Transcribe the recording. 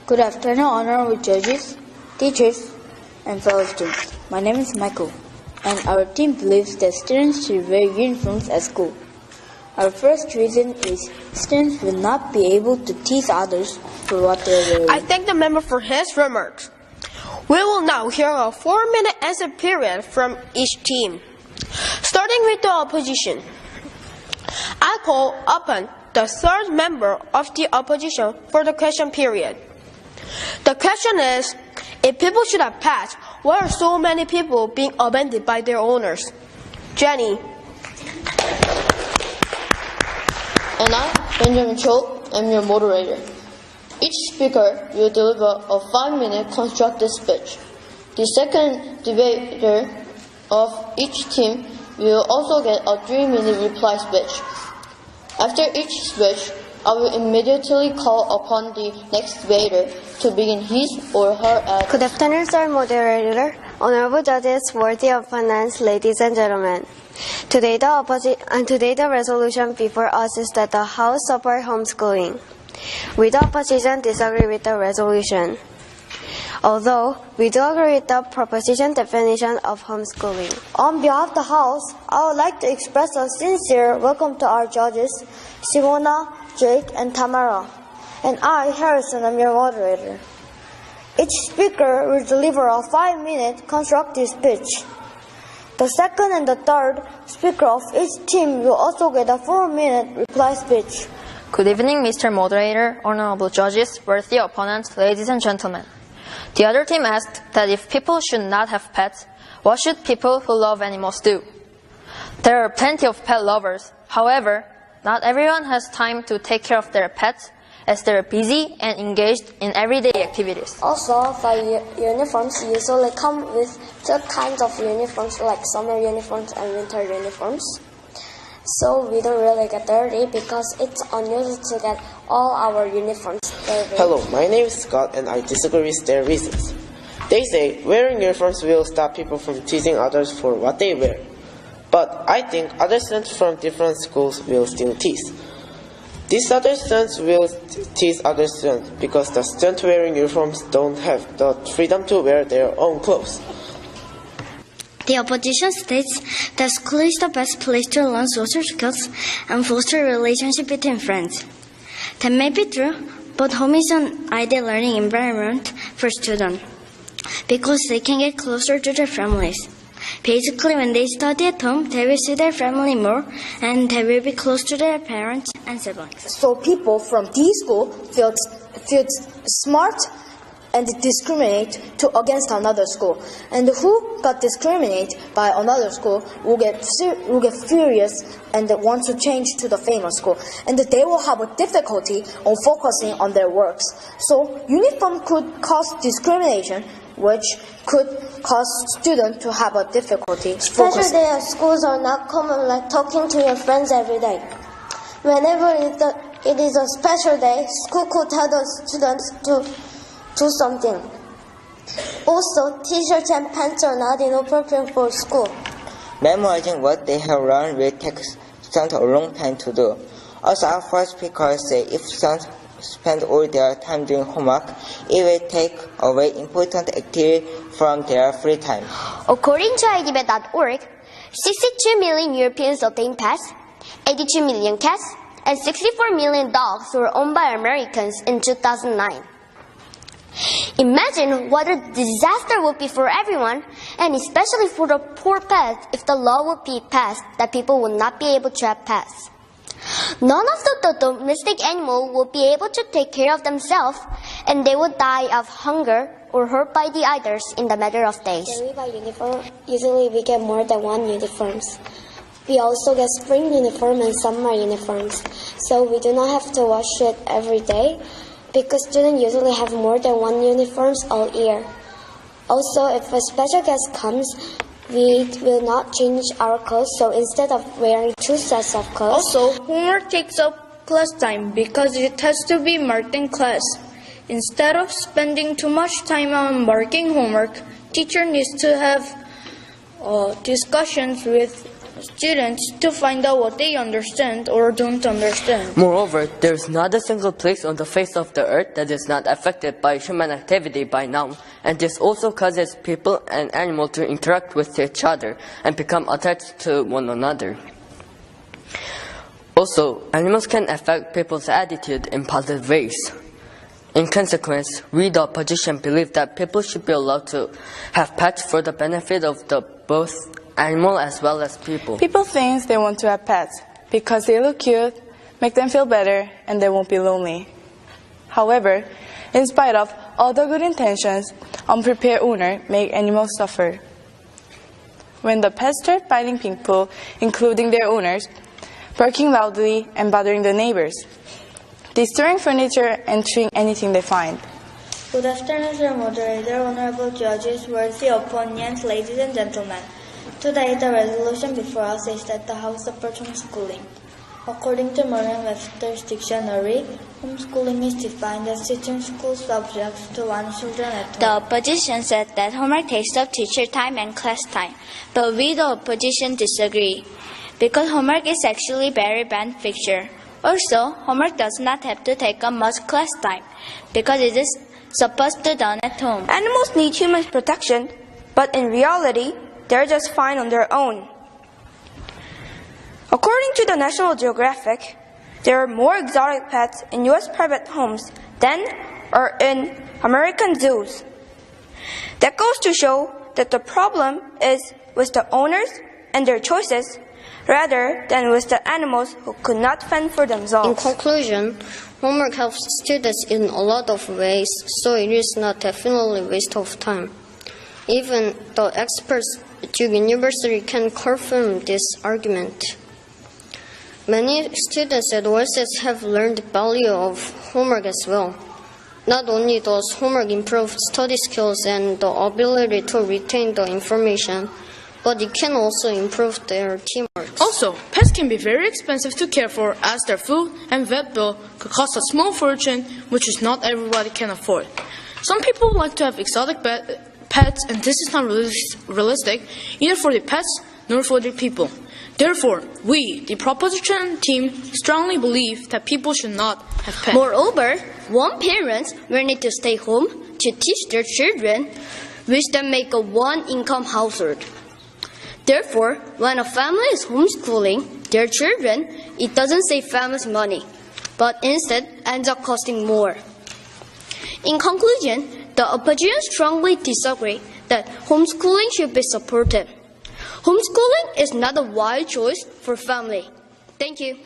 Good afternoon, honorable judges, teachers, and fellow students. My name is Michael, and our team believes that students should wear uniforms at school. Our first reason is students will not be able to tease others for what they are wearing. I thank the member for his remarks. We will now hear a 4-minute answer period from each team. Starting with the opposition. I call upon the third member of the opposition for the question period. The question is, if people should have pets, why are so many people being abandoned by their owners? Jenny. And I, Benjamin Cho, am your moderator. Each speaker will deliver a 5-minute constructed speech. The second debater of each team will also get a 3-minute reply speech. After each speech, I will immediately call upon the next debater to begin his or her ad. Good afternoon, sir, moderator, honorable judges, worthy opponents, ladies and gentlemen. Today the resolution before us is that the House support homeschooling. We, the opposition, disagree with the resolution. Although we do agree with the proposition definition of homeschooling. On behalf of the House, I would like to express a sincere welcome to our judges, Simona, Jake, and Tamara. And I, Harrison, am your moderator. Each speaker will deliver a 5-minute constructive speech. The second and the third speaker of each team will also get a 4-minute reply speech. Good evening, Mr. Moderator, honorable judges, worthy opponents, ladies and gentlemen. The other team asked that if people should not have pets, what should people who love animals do? There are plenty of pet lovers. However, not everyone has time to take care of their pets as they're busy and engaged in everyday activities. Also, the uniforms usually come with two kinds of uniforms, like summer uniforms and winter uniforms. So we don't really get dirty because it's unusual to get all our uniforms dirty. Hello, my name is Scott and I disagree with their reasons. They say wearing uniforms will stop people from teasing others for what they wear. But I think other students from different schools will still tease. These other students will tease other students because the students wearing uniforms don't have the freedom to wear their own clothes. The opposition states that school is the best place to learn social skills and foster relationship between friends. That may be true, but home is an ideal learning environment for students because they can get closer to their families. Basically, when they study at home, they will see their family more and they will be close to their parents and siblings. So people from these schools feel smart and discriminate against another school. And who got discriminated by another school will get furious and want to change to the famous school. And they will have a difficulty on focusing on their works. So uniform could cause discrimination, which could cause students to have a difficulty. Special day at schools are not common like talking to your friends every day. Whenever it is a special day, school could tell the students to do something. Also, t-shirts and pants are not inappropriate for school. Memorizing what they have learned will take students a long time to do. Also, our first speaker say if students spend all their time doing homework, it will take away important activity from their free time. According to idebate.org, 62 million Europeans obtained pets, 82 million cats, and 64 million dogs were owned by Americans in 2009. Imagine what a disaster would be for everyone, and especially for the poor pets, if the law would be passed that people would not be able to have pets. None of the domestic animals would be able to take care of themselves, and they would die of hunger or hurt by the others in the matter of days. When we buy uniform, usually we get more than one uniforms. We also get spring uniform and summer uniforms, so we do not have to wash it every day, because students usually have more than one uniforms all year. Also, if a special guest comes, we will not change our clothes, so instead of wearing two sets of clothes. Also, homework takes up class time because it has to be marked in class. Instead of spending too much time on marking homework, teacher needs to have discussions with students to find out what they understand or don't understand. Moreover, there is not a single place on the face of the earth that is not affected by human activity by now, and this also causes people and animals to interact with each other and become attached to one another. Also, animals can affect people's attitude in positive ways. In consequence, we the opposition believe that people should be allowed to have pets for the benefit of both animal as well as people. People think they want to have pets because they look cute, make them feel better, and they won't be lonely. However, in spite of all the good intentions, unprepared owners make animals suffer. When the pets start biting people, including their owners, barking loudly and bothering the neighbors, destroying furniture and chewing anything they find. Good afternoon, Mr. Moderator, honorable judges, worthy opponents, ladies and gentlemen. Today, the resolution before us is that the House supports homeschooling. According to Merriam-Webster's dictionary, homeschooling is defined as teaching school subjects to one's children at home. The opposition said that homework takes up teacher time and class time, but we, the opposition, disagree, because homework is actually very beneficial. Also, homework does not have to take up much class time, because it is supposed to be done at home. Animals need human protection, but in reality, they're just fine on their own. According to the National Geographic, there are more exotic pets in U.S. private homes than are in American zoos. That goes to show that the problem is with the owners and their choices, rather than with the animals who could not fend for themselves. In conclusion, homework helps students in a lot of ways, so it is not definitely a waste of time. Even the experts at Duke University can confirm this argument. Many students at OSS have learned the value of homework as well. Not only does homework improve study skills and the ability to retain the information, but it can also improve their teamwork. Also, pets can be very expensive to care for, as their food and vet bill could cost a small fortune, which is not everybody can afford. Some people like to have exotic pets, and this is not realistic either for the pets nor for the people. Therefore, we, the proposition team, strongly believe that people should not have pets. Moreover, one parent will need to stay home to teach their children, which then make a one-income household. Therefore, when a family is homeschooling their children, it doesn't save families money, but instead ends up costing more. In conclusion, the opposition strongly disagree that homeschooling should be supported. Homeschooling is not a wise choice for family. Thank you.